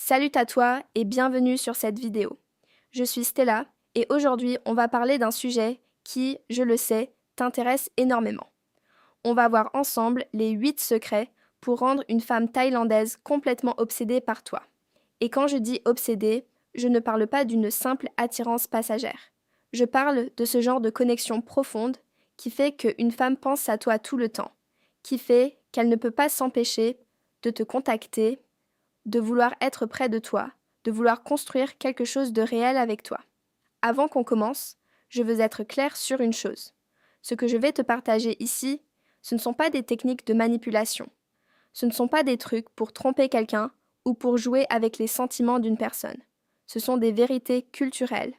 Salut à toi et bienvenue sur cette vidéo. Je suis Stella et aujourd'hui on va parler d'un sujet qui, je le sais, t'intéresse énormément. On va voir ensemble les 8 secrets pour rendre une femme thaïlandaise complètement obsédée par toi. Et quand je dis obsédée, je ne parle pas d'une simple attirance passagère. Je parle de ce genre de connexion profonde qui fait qu'une femme pense à toi tout le temps, qui fait qu'elle ne peut pas s'empêcher de te contacter, de vouloir être près de toi, de vouloir construire quelque chose de réel avec toi. Avant qu'on commence, je veux être claire sur une chose. Ce que je vais te partager ici, ce ne sont pas des techniques de manipulation. Ce ne sont pas des trucs pour tromper quelqu'un ou pour jouer avec les sentiments d'une personne. Ce sont des vérités culturelles.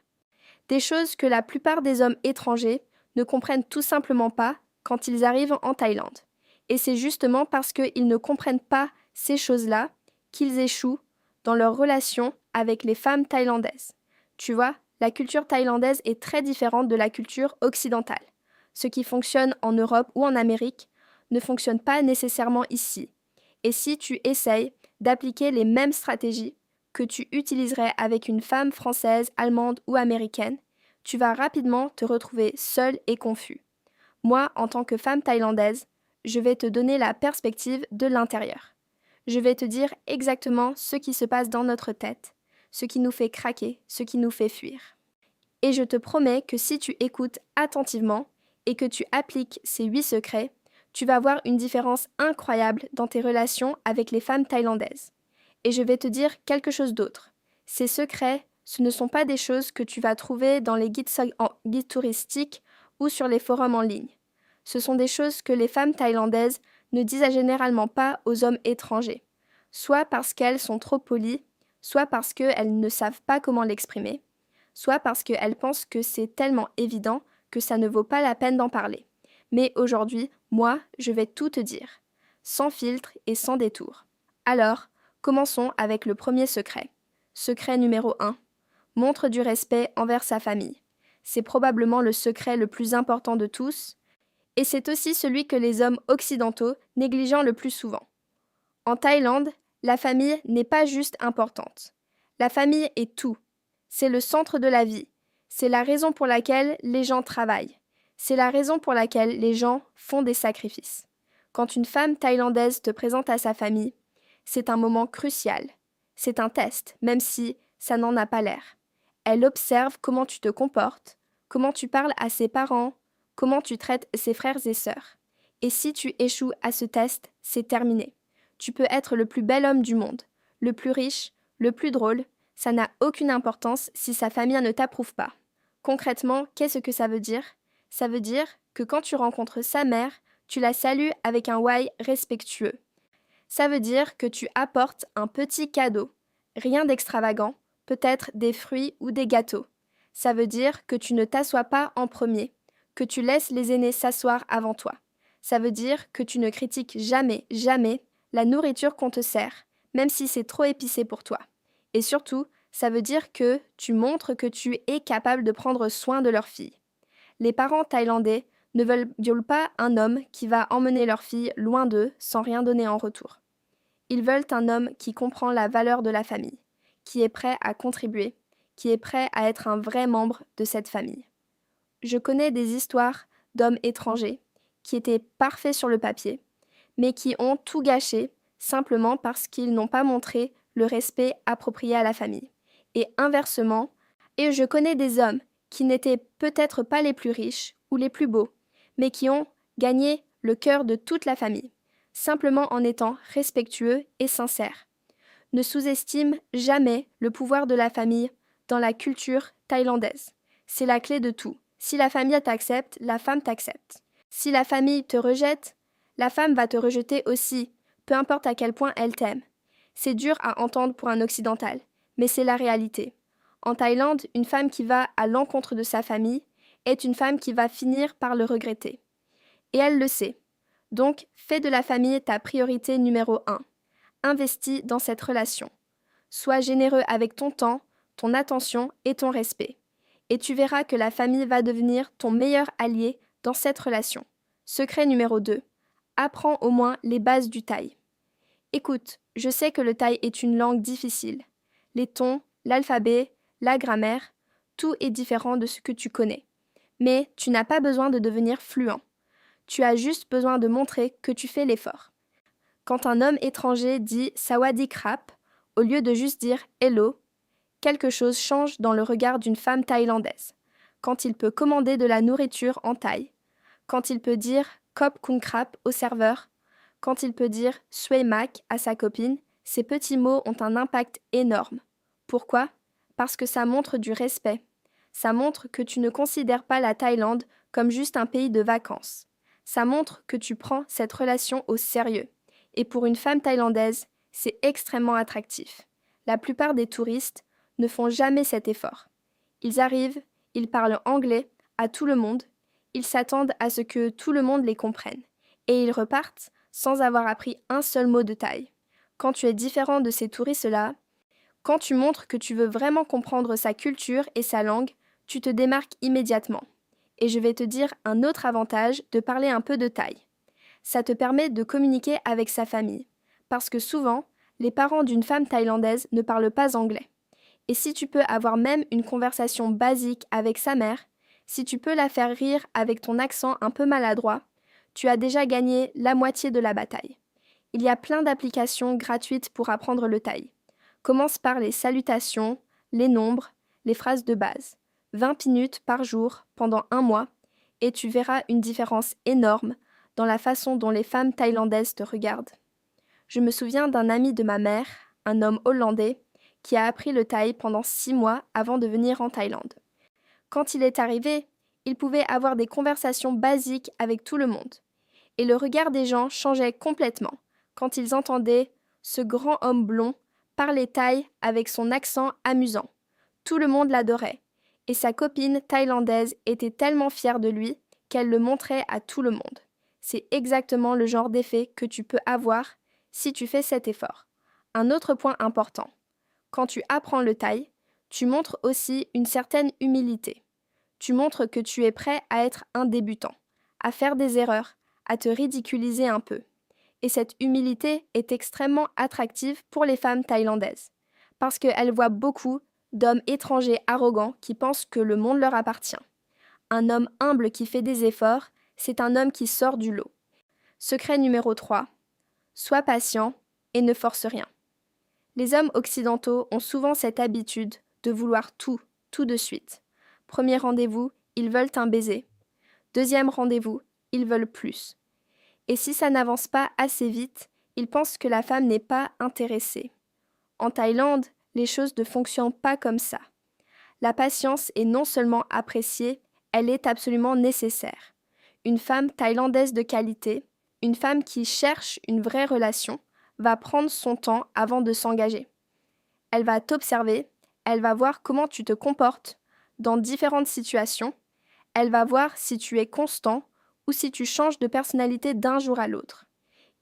Des choses que la plupart des hommes étrangers ne comprennent tout simplement pas quand ils arrivent en Thaïlande. Et c'est justement parce qu'ils ne comprennent pas ces choses-là qu'ils échouent dans leur relation avec les femmes thaïlandaises. Tu vois, la culture thaïlandaise est très différente de la culture occidentale. Ce qui fonctionne en Europe ou en Amérique ne fonctionne pas nécessairement ici. Et si tu essayes d'appliquer les mêmes stratégies que tu utiliserais avec une femme française, allemande ou américaine, tu vas rapidement te retrouver seul et confus. Moi, en tant que femme thaïlandaise, je vais te donner la perspective de l'intérieur. Je vais te dire exactement ce qui se passe dans notre tête, ce qui nous fait craquer, ce qui nous fait fuir. Et je te promets que si tu écoutes attentivement et que tu appliques ces 8 secrets, tu vas voir une différence incroyable dans tes relations avec les femmes thaïlandaises. Et je vais te dire quelque chose d'autre. Ces secrets, ce ne sont pas des choses que tu vas trouver dans les guides touristiques ou sur les forums en ligne. Ce sont des choses que les femmes thaïlandaises ne disent généralement pas aux hommes étrangers, soit parce qu'elles sont trop polies, soit parce qu'elles ne savent pas comment l'exprimer, soit parce qu'elles pensent que c'est tellement évident que ça ne vaut pas la peine d'en parler. Mais aujourd'hui, moi, je vais tout te dire, sans filtre et sans détour. Alors, commençons avec le premier secret. Secret numéro 1. Montre du respect envers sa famille. C'est probablement le secret le plus important de tous, et c'est aussi celui que les hommes occidentaux négligent le plus souvent. En Thaïlande, la famille n'est pas juste importante. La famille est tout. C'est le centre de la vie. C'est la raison pour laquelle les gens travaillent. C'est la raison pour laquelle les gens font des sacrifices. Quand une femme thaïlandaise te présente à sa famille, c'est un moment crucial. C'est un test, même si ça n'en a pas l'air. Elle observe comment tu te comportes, comment tu parles à ses parents, comment tu traites ses frères et sœurs. Et si tu échoues à ce test, c'est terminé. Tu peux être le plus bel homme du monde, le plus riche, le plus drôle, ça n'a aucune importance si sa famille ne t'approuve pas. Concrètement, qu'est-ce que ça veut dire? Ça veut dire que quand tu rencontres sa mère, tu la salues avec un why respectueux. Ça veut dire que tu apportes un petit cadeau, rien d'extravagant, peut-être des fruits ou des gâteaux. Ça veut dire que tu ne t'assois pas en premier, que tu laisses les aînés s'asseoir avant toi. Ça veut dire que tu ne critiques jamais, jamais la nourriture qu'on te sert, même si c'est trop épicé pour toi. Et surtout, ça veut dire que tu montres que tu es capable de prendre soin de leur fille. Les parents thaïlandais ne veulent pas un homme qui va emmener leur fille loin d'eux sans rien donner en retour. Ils veulent un homme qui comprend la valeur de la famille, qui est prêt à contribuer, qui est prêt à être un vrai membre de cette famille. Je connais des histoires d'hommes étrangers qui étaient parfaits sur le papier, mais qui ont tout gâché simplement parce qu'ils n'ont pas montré le respect approprié à la famille. Et inversement, et je connais des hommes qui n'étaient peut-être pas les plus riches ou les plus beaux, mais qui ont gagné le cœur de toute la famille, simplement en étant respectueux et sincères. Ne sous-estime jamais le pouvoir de la famille dans la culture thaïlandaise. C'est la clé de tout. Si la famille t'accepte, la femme t'accepte. Si la famille te rejette, la femme va te rejeter aussi, peu importe à quel point elle t'aime. C'est dur à entendre pour un occidental, mais c'est la réalité. En Thaïlande, une femme qui va à l'encontre de sa famille est une femme qui va finir par le regretter. Et elle le sait. Donc, fais de la famille ta priorité numéro 1. Investis dans cette relation. Sois généreux avec ton temps, ton attention et ton respect. Et tu verras que la famille va devenir ton meilleur allié dans cette relation. Secret numéro 2. Apprends au moins les bases du thaï. Écoute, je sais que le thaï est une langue difficile. les tons, l'alphabet, la grammaire, tout est différent de ce que tu connais. Mais tu n'as pas besoin de devenir fluent. Tu as juste besoin de montrer que tu fais l'effort. Quand un homme étranger dit Sawadee krap, au lieu de juste dire hello, quelque chose change dans le regard d'une femme thaïlandaise. Quand il peut commander de la nourriture en thaï, quand il peut dire Kop Kung Krap au serveur, quand il peut dire Sway Mak à sa copine, ces petits mots ont un impact énorme. Pourquoi ? Parce que ça montre du respect. Ça montre que tu ne considères pas la Thaïlande comme juste un pays de vacances. Ça montre que tu prends cette relation au sérieux. Et pour une femme thaïlandaise, c'est extrêmement attractif. La plupart des touristes ne font jamais cet effort. Ils arrivent, ils parlent anglais à tout le monde, ils s'attendent à ce que tout le monde les comprenne. Et ils repartent sans avoir appris un seul mot de thaï. Quand tu es différent de ces touristes-là, quand tu montres que tu veux vraiment comprendre sa culture et sa langue, tu te démarques immédiatement. Et je vais te dire un autre avantage de parler un peu de thaï. Ça te permet de communiquer avec sa famille. Parce que souvent, les parents d'une femme thaïlandaise ne parlent pas anglais. Et si tu peux avoir même une conversation basique avec sa mère, si tu peux la faire rire avec ton accent un peu maladroit, tu as déjà gagné la moitié de la bataille. Il y a plein d'applications gratuites pour apprendre le thaï. Commence par les salutations, les nombres, les phrases de base. 20 minutes par jour pendant 1 mois et tu verras une différence énorme dans la façon dont les femmes thaïlandaises te regardent. Je me souviens d'un ami de ma mère, un homme hollandais, qui a appris le thaï pendant 6 mois avant de venir en Thaïlande. Quand il est arrivé, il pouvait avoir des conversations basiques avec tout le monde. Et le regard des gens changeait complètement quand ils entendaient ce grand homme blond parler thaï avec son accent amusant. Tout le monde l'adorait. Et sa copine thaïlandaise était tellement fière de lui qu'elle le montrait à tout le monde. C'est exactement le genre d'effet que tu peux avoir si tu fais cet effort. Un autre point important. Quand tu apprends le thaï, tu montres aussi une certaine humilité. Tu montres que tu es prêt à être un débutant, à faire des erreurs, à te ridiculiser un peu. Et cette humilité est extrêmement attractive pour les femmes thaïlandaises, parce qu'elles voient beaucoup d'hommes étrangers arrogants qui pensent que le monde leur appartient. Un homme humble qui fait des efforts, c'est un homme qui sort du lot. Secret numéro 3. Sois patient et ne force rien. Les hommes occidentaux ont souvent cette habitude de vouloir tout de suite. Premier rendez-vous, ils veulent un baiser. Deuxième rendez-vous, ils veulent plus. Et si ça n'avance pas assez vite, ils pensent que la femme n'est pas intéressée. En Thaïlande, les choses ne fonctionnent pas comme ça. La patience est non seulement appréciée, elle est absolument nécessaire. Une femme thaïlandaise de qualité, une femme qui cherche une vraie relation, va prendre son temps avant de s'engager. Elle va t'observer, elle va voir comment tu te comportes dans différentes situations, elle va voir si tu es constant ou si tu changes de personnalité d'un jour à l'autre.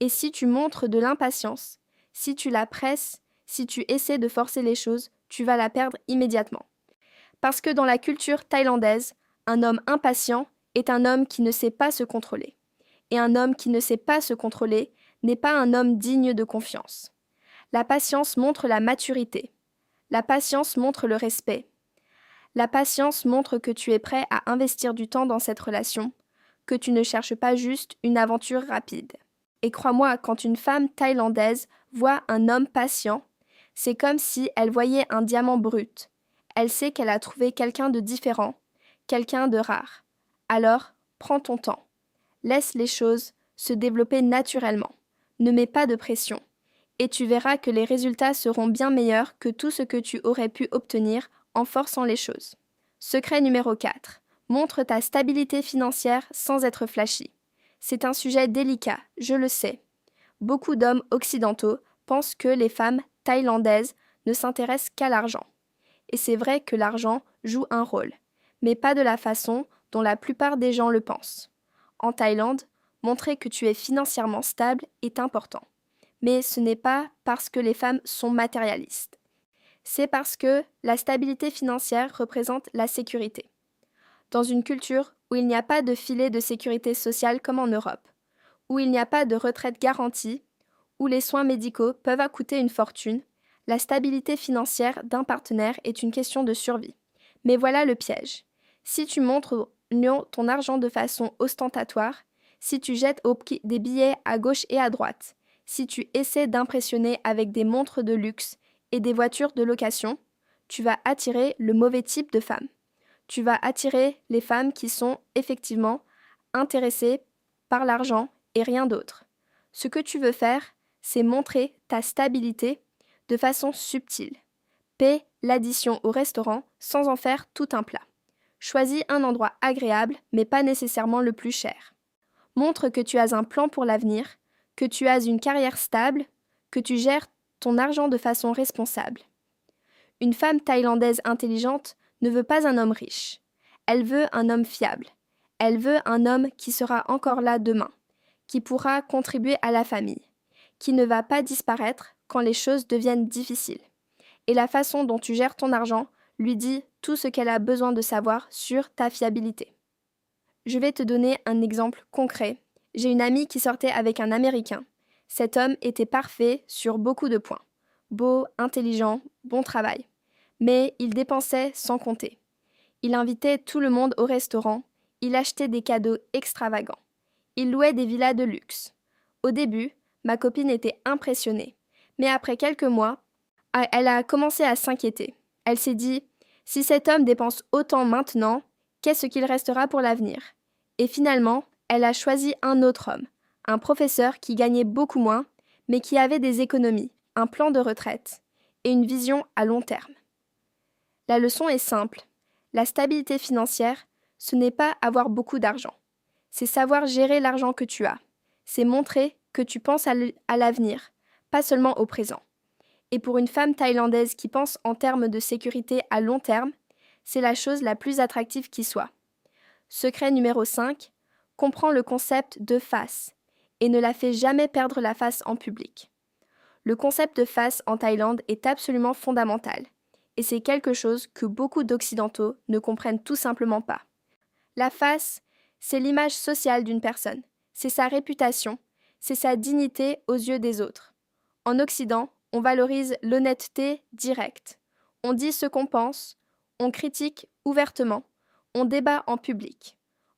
Et si tu montres de l'impatience, si tu la presses, si tu essaies de forcer les choses, tu vas la perdre immédiatement. Parce que dans la culture thaïlandaise, un homme impatient est un homme qui ne sait pas se contrôler. Et un homme qui ne sait pas se contrôler n'est pas un homme digne de confiance. La patience montre la maturité. La patience montre le respect. La patience montre que tu es prêt à investir du temps dans cette relation, que tu ne cherches pas juste une aventure rapide. Et crois-moi, quand une femme thaïlandaise voit un homme patient, c'est comme si elle voyait un diamant brut. Elle sait qu'elle a trouvé quelqu'un de différent, quelqu'un de rare. Alors, prends ton temps. Laisse les choses se développer naturellement. Ne mets pas de pression. Et tu verras que les résultats seront bien meilleurs que tout ce que tu aurais pu obtenir en forçant les choses. Secret numéro 4. Montre ta stabilité financière sans être flashy. C'est un sujet délicat, je le sais. Beaucoup d'hommes occidentaux pensent que les femmes thaïlandaises ne s'intéressent qu'à l'argent. Et c'est vrai que l'argent joue un rôle, mais pas de la façon dont la plupart des gens le pensent. En Thaïlande, montrer que tu es financièrement stable est important. Mais ce n'est pas parce que les femmes sont matérialistes. C'est parce que la stabilité financière représente la sécurité. Dans une culture où il n'y a pas de filet de sécurité sociale comme en Europe, où il n'y a pas de retraite garantie, où les soins médicaux peuvent coûter une fortune, La stabilité financière d'un partenaire est une question de survie. Mais voilà le piège. Si tu montres ton argent de façon ostentatoire, si tu jettes des billets à gauche et à droite, si tu essaies d'impressionner avec des montres de luxe et des voitures de location, tu vas attirer le mauvais type de femme. Tu vas attirer les femmes qui sont effectivement intéressées par l'argent et rien d'autre. Ce que tu veux faire, c'est montrer ta stabilité de façon subtile. Paie l'addition au restaurant sans en faire tout un plat. Choisis un endroit agréable, mais pas nécessairement le plus cher. Montre que tu as un plan pour l'avenir, que tu as une carrière stable, que tu gères ton argent de façon responsable. Une femme thaïlandaise intelligente ne veut pas un homme riche. Elle veut un homme fiable. Elle veut un homme qui sera encore là demain, qui pourra contribuer à la famille, qui ne va pas disparaître quand les choses deviennent difficiles. Et la façon dont tu gères ton argent lui dit tout ce qu'elle a besoin de savoir sur ta fiabilité. Je vais te donner un exemple concret. J'ai une amie qui sortait avec un Américain. Cet homme était parfait sur beaucoup de points. Beau, intelligent, bon travail. Mais il dépensait sans compter. Il invitait tout le monde au restaurant. Il achetait des cadeaux extravagants. Il louait des villas de luxe. Au début, ma copine était impressionnée. Mais après quelques mois, elle a commencé à s'inquiéter. Elle s'est dit « Si cet homme dépense autant maintenant, qu'est-ce qu'il restera pour l'avenir ?» Et finalement, elle a choisi un autre homme, un professeur qui gagnait beaucoup moins, mais qui avait des économies, un plan de retraite et une vision à long terme. La leçon est simple. La stabilité financière, ce n'est pas avoir beaucoup d'argent. C'est savoir gérer l'argent que tu as. C'est montrer que tu penses à l'avenir, pas seulement au présent. Et pour une femme thaïlandaise qui pense en termes de sécurité à long terme, c'est la chose la plus attractive qui soit. Secret numéro 5, comprends le concept de face et ne la fais jamais perdre la face en public. Le concept de face en Thaïlande est absolument fondamental et c'est quelque chose que beaucoup d'Occidentaux ne comprennent tout simplement pas. La face, c'est l'image sociale d'une personne, c'est sa réputation, c'est sa dignité aux yeux des autres. En Occident, on valorise l'honnêteté directe. On dit ce qu'on pense, on critique ouvertement, on débat en public.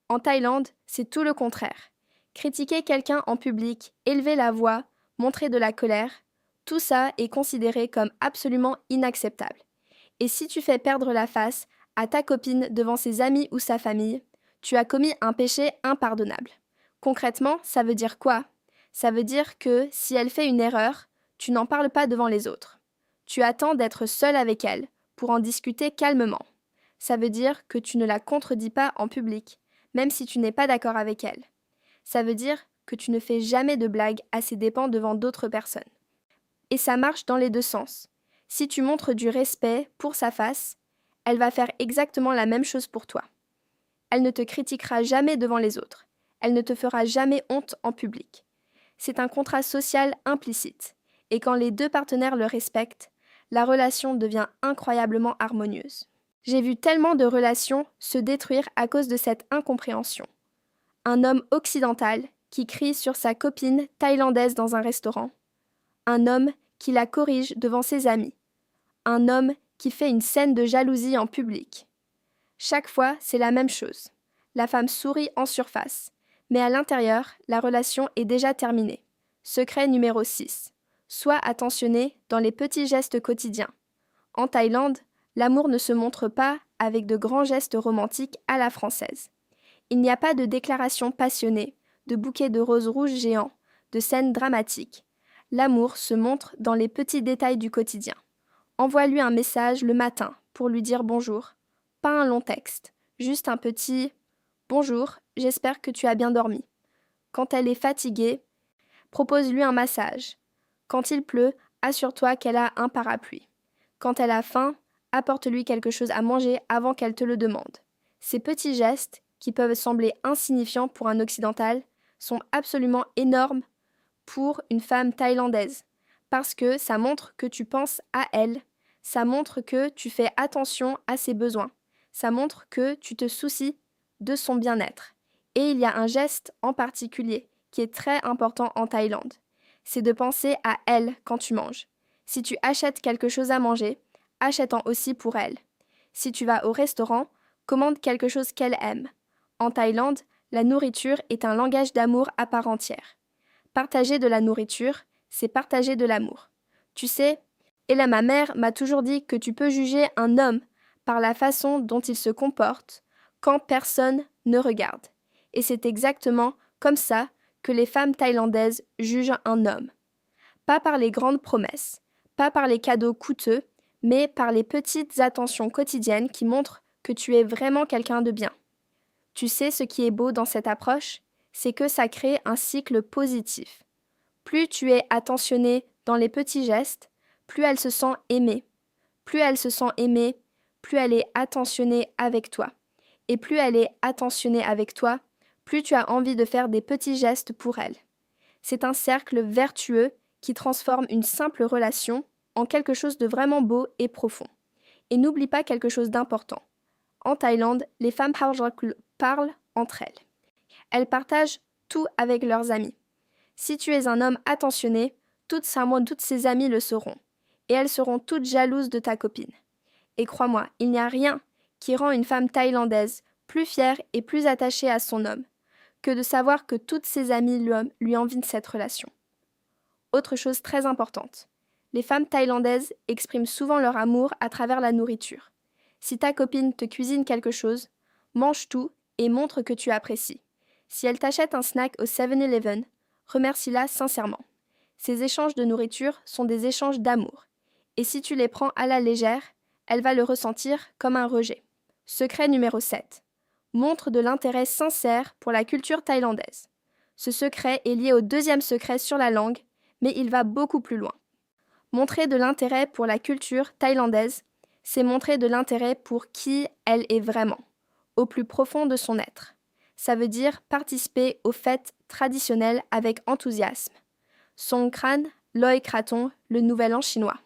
En Thaïlande, c'est tout le contraire. Critiquer quelqu'un en public, élever la voix, montrer de la colère, tout ça est considéré comme absolument inacceptable. Et si tu fais perdre la face à ta copine devant ses amis ou sa famille, tu as commis un péché impardonnable. Concrètement, ça veut dire quoi ? Ça veut dire que si elle fait une erreur, tu n'en parles pas devant les autres. Tu attends d'être seul avec elle pour en discuter calmement. Ça veut dire que tu ne la contredis pas en public, même si tu n'es pas d'accord avec elle. Ça veut dire que tu ne fais jamais de blagues à ses dépens devant d'autres personnes. Et ça marche dans les deux sens. Si tu montres du respect pour sa face, elle va faire exactement la même chose pour toi. Elle ne te critiquera jamais devant les autres. Elle ne te fera jamais honte en public. C'est un contrat social implicite. Et quand les deux partenaires le respectent, la relation devient incroyablement harmonieuse. J'ai vu tellement de relations se détruire à cause de cette incompréhension. Un homme occidental qui crie sur sa copine thaïlandaise dans un restaurant. Un homme qui la corrige devant ses amis. Un homme qui fait une scène de jalousie en public. Chaque fois, c'est la même chose. La femme sourit en surface, mais à l'intérieur, la relation est déjà terminée. Secret numéro 6. Sois attentionné dans les petits gestes quotidiens. En Thaïlande, l'amour ne se montre pas avec de grands gestes romantiques à la française. Il n'y a pas de déclarations passionnées, de bouquets de roses rouges géants, de scènes dramatiques. L'amour se montre dans les petits détails du quotidien. Envoie-lui un message le matin pour lui dire bonjour. Pas un long texte, juste un petit « Bonjour, j'espère que tu as bien dormi ». Quand elle est fatiguée, propose-lui un massage. Quand il pleut, assure-toi qu'elle a un parapluie. Quand elle a faim, apporte-lui quelque chose à manger avant qu'elle te le demande. Ces petits gestes, qui peuvent sembler insignifiants pour un occidental, sont absolument énormes pour une femme thaïlandaise, parce que ça montre que tu penses à elle, ça montre que tu fais attention à ses besoins, ça montre que tu te soucies de son bien-être. Et il y a un geste en particulier qui est très important en Thaïlande, c'est de penser à elle quand tu manges. Si tu achètes quelque chose à manger, achète-en aussi pour elle. Si tu vas au restaurant, commande quelque chose qu'elle aime. En Thaïlande, la nourriture est un langage d'amour à part entière. Partager de la nourriture, c'est partager de l'amour. Tu sais, ma mère m'a toujours dit que tu peux juger un homme par la façon dont il se comporte quand personne ne regarde. Et c'est exactement comme ça que les femmes thaïlandaises jugent un homme. Pas par les grandes promesses, pas par les cadeaux coûteux, mais par les petites attentions quotidiennes qui montrent que tu es vraiment quelqu'un de bien. Tu sais ce qui est beau dans cette approche? C'est que ça crée un cycle positif. Plus tu es attentionné dans les petits gestes, plus elle se sent aimée. Plus elle se sent aimée, plus elle est attentionnée avec toi. Et plus elle est attentionnée avec toi, plus tu as envie de faire des petits gestes pour elle. C'est un cercle vertueux qui transforme une simple relation en quelque chose de vraiment beau et profond. Et n'oublie pas quelque chose d'important. En Thaïlande, les femmes parlent entre elles. Elles partagent tout avec leurs amis. Si tu es un homme attentionné, toutes ses amies le seront. Et elles seront toutes jalouses de ta copine. Et crois-moi, il n'y a rien qui rend une femme thaïlandaise plus fière et plus attachée à son homme que de savoir que toutes ses amies lui envient cette relation. Autre chose très importante, les femmes thaïlandaises expriment souvent leur amour à travers la nourriture. Si ta copine te cuisine quelque chose, mange tout et montre que tu apprécies. Si elle t'achète un snack au 7-Eleven, remercie-la sincèrement. Ces échanges de nourriture sont des échanges d'amour. Et si tu les prends à la légère, elle va le ressentir comme un rejet. Secret numéro 7. Montre de l'intérêt sincère pour la culture thaïlandaise. Ce secret est lié au deuxième secret sur la langue, mais il va beaucoup plus loin. Montrer de l'intérêt pour la culture thaïlandaise, c'est montrer de l'intérêt pour qui elle est vraiment, au plus profond de son être. Ça veut dire participer aux fêtes traditionnelles avec enthousiasme. Songkran, Loi Krathong, le Nouvel An chinois.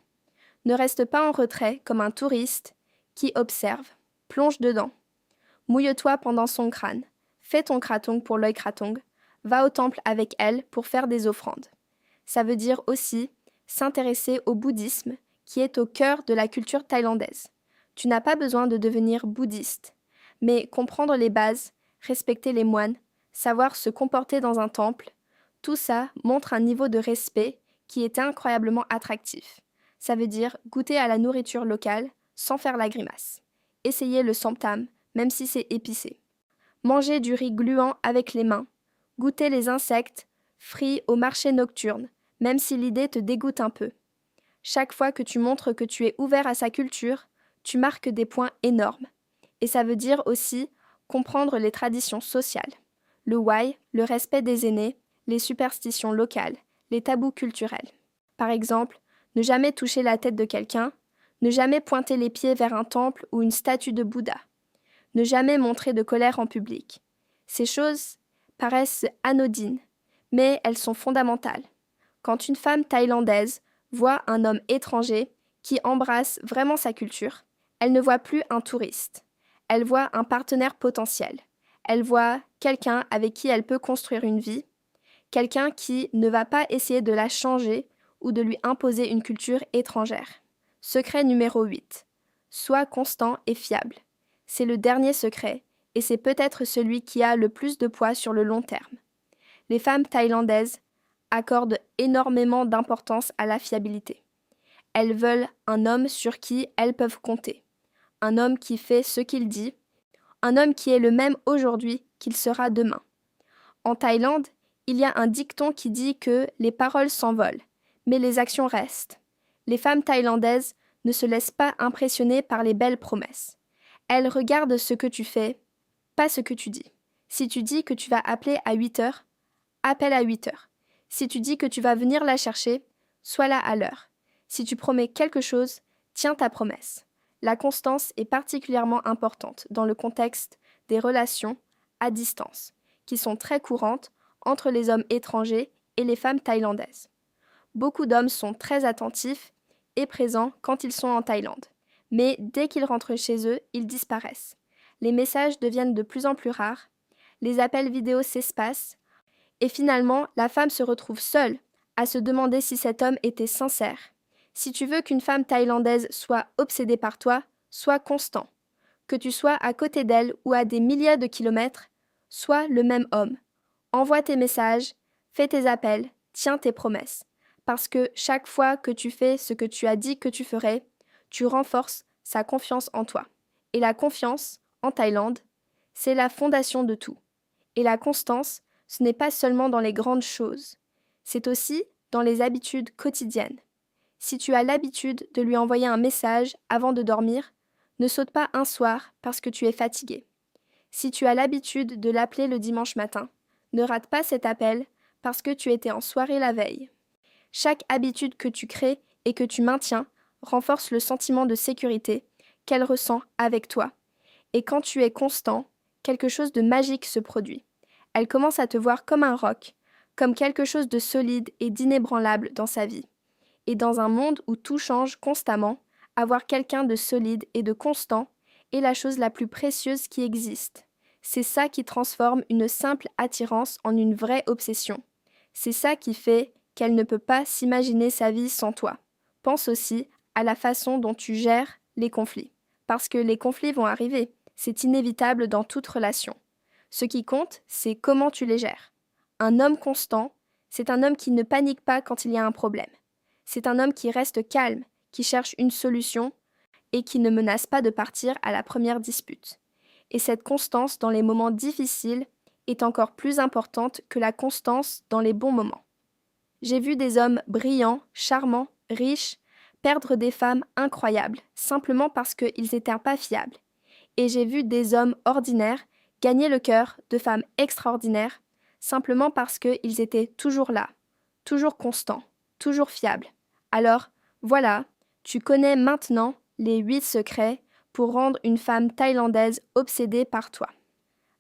Ne reste pas en retrait comme un touriste qui observe. Plonge dedans. Mouille-toi pendant Songkran. Fais ton krathong pour Loi Krathong. Va au temple avec elle pour faire des offrandes. Ça veut dire aussi s'intéresser au bouddhisme qui est au cœur de la culture thaïlandaise. Tu n'as pas besoin de devenir bouddhiste, mais comprendre les bases, respecter les moines, savoir se comporter dans un temple, tout ça montre un niveau de respect qui est incroyablement attractif. Ça veut dire goûter à la nourriture locale sans faire la grimace. Essayer le samtam, même si c'est épicé. Manger du riz gluant avec les mains. Goûter les insectes frits au marché nocturne, même si l'idée te dégoûte un peu. Chaque fois que tu montres que tu es ouvert à sa culture, tu marques des points énormes. Et ça veut dire aussi comprendre les traditions sociales. Le why, le respect des aînés, les superstitions locales, les tabous culturels. Par exemple, ne jamais toucher la tête de quelqu'un, ne jamais pointer les pieds vers un temple ou une statue de Bouddha, ne jamais montrer de colère en public. Ces choses paraissent anodines, mais elles sont fondamentales. Quand une femme thaïlandaise voit un homme étranger qui embrasse vraiment sa culture, elle ne voit plus un touriste. Elle voit un partenaire potentiel. Elle voit quelqu'un avec qui elle peut construire une vie, quelqu'un qui ne va pas essayer de la changer ou de lui imposer une culture étrangère. Secret numéro 8. Sois constant et fiable. C'est le dernier secret et c'est peut-être celui qui a le plus de poids sur le long terme. Les femmes thaïlandaises accordent énormément d'importance à la fiabilité. Elles veulent un homme sur qui elles peuvent compter. Un homme qui fait ce qu'il dit. Un homme qui est le même aujourd'hui qu'il sera demain. En Thaïlande, il y a un dicton qui dit que les paroles s'envolent, mais les actions restent. Les femmes thaïlandaises ne se laissent pas impressionner par les belles promesses. Elles regardent ce que tu fais, pas ce que tu dis. Si tu dis que tu vas appeler à 8 heures, appelle à 8 heures. Si tu dis que tu vas venir la chercher, sois là à l'heure. Si tu promets quelque chose, tiens ta promesse. La constance est particulièrement importante dans le contexte des relations à distance, qui sont très courantes entre les hommes étrangers et les femmes thaïlandaises. Beaucoup d'hommes sont très attentifs et présents quand ils sont en Thaïlande, mais dès qu'ils rentrent chez eux, ils disparaissent. Les messages deviennent de plus en plus rares, les appels vidéo s'espacent, et finalement, la femme se retrouve seule à se demander si cet homme était sincère, Si tu veux qu'une femme thaïlandaise soit obsédée par toi, sois constant. Que tu sois à côté d'elle ou à des milliers de kilomètres, sois le même homme. Envoie tes messages, fais tes appels, tiens tes promesses. Parce que chaque fois que tu fais ce que tu as dit que tu ferais, tu renforces sa confiance en toi. Et la confiance, en Thaïlande, c'est la fondation de tout. Et la constance, ce n'est pas seulement dans les grandes choses, c'est aussi dans les habitudes quotidiennes. Si tu as l'habitude de lui envoyer un message avant de dormir, ne saute pas un soir parce que tu es fatigué. Si tu as l'habitude de l'appeler le dimanche matin, ne rate pas cet appel parce que tu étais en soirée la veille. Chaque habitude que tu crées et que tu maintiens renforce le sentiment de sécurité qu'elle ressent avec toi. Et quand tu es constant, quelque chose de magique se produit. Elle commence à te voir comme un roc, comme quelque chose de solide et d'inébranlable dans sa vie. Et dans un monde où tout change constamment, avoir quelqu'un de solide et de constant est la chose la plus précieuse qui existe. C'est ça qui transforme une simple attirance en une vraie obsession. C'est ça qui fait qu'elle ne peut pas s'imaginer sa vie sans toi. Pense aussi à la façon dont tu gères les conflits. Parce que les conflits vont arriver, c'est inévitable dans toute relation. Ce qui compte, c'est comment tu les gères. Un homme constant, c'est un homme qui ne panique pas quand il y a un problème. C'est un homme qui reste calme, qui cherche une solution et qui ne menace pas de partir à la première dispute. Et cette constance dans les moments difficiles est encore plus importante que la constance dans les bons moments. J'ai vu des hommes brillants, charmants, riches, perdre des femmes incroyables, simplement parce qu'ils n'étaient pas fiables. Et j'ai vu des hommes ordinaires gagner le cœur de femmes extraordinaires, simplement parce qu'ils étaient toujours là, toujours constants, toujours fiables. Alors, voilà, tu connais maintenant les 8 secrets pour rendre une femme thaïlandaise obsédée par toi.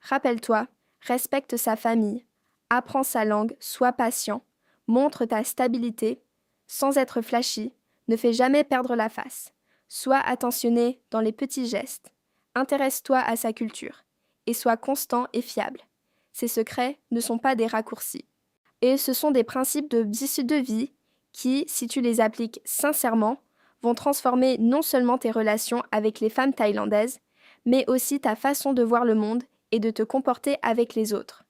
Rappelle-toi, respecte sa famille, apprends sa langue, sois patient, montre ta stabilité, sans être flashy, ne fais jamais perdre la face. Sois attentionné dans les petits gestes. Intéresse-toi à sa culture et sois constant et fiable. Ces secrets ne sont pas des raccourcis. Et ce sont des principes de vie qui, si tu les appliques sincèrement, vont transformer non seulement tes relations avec les femmes thaïlandaises, mais aussi ta façon de voir le monde et de te comporter avec les autres.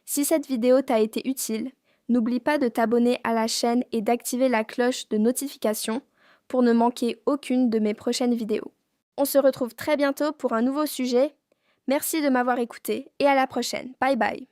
Si cette vidéo t'a été utile, n'oublie pas de t'abonner à la chaîne et d'activer la cloche de notification pour ne manquer aucune de mes prochaines vidéos. On se retrouve très bientôt pour un nouveau sujet. Merci de m'avoir écouté et à la prochaine. Bye bye.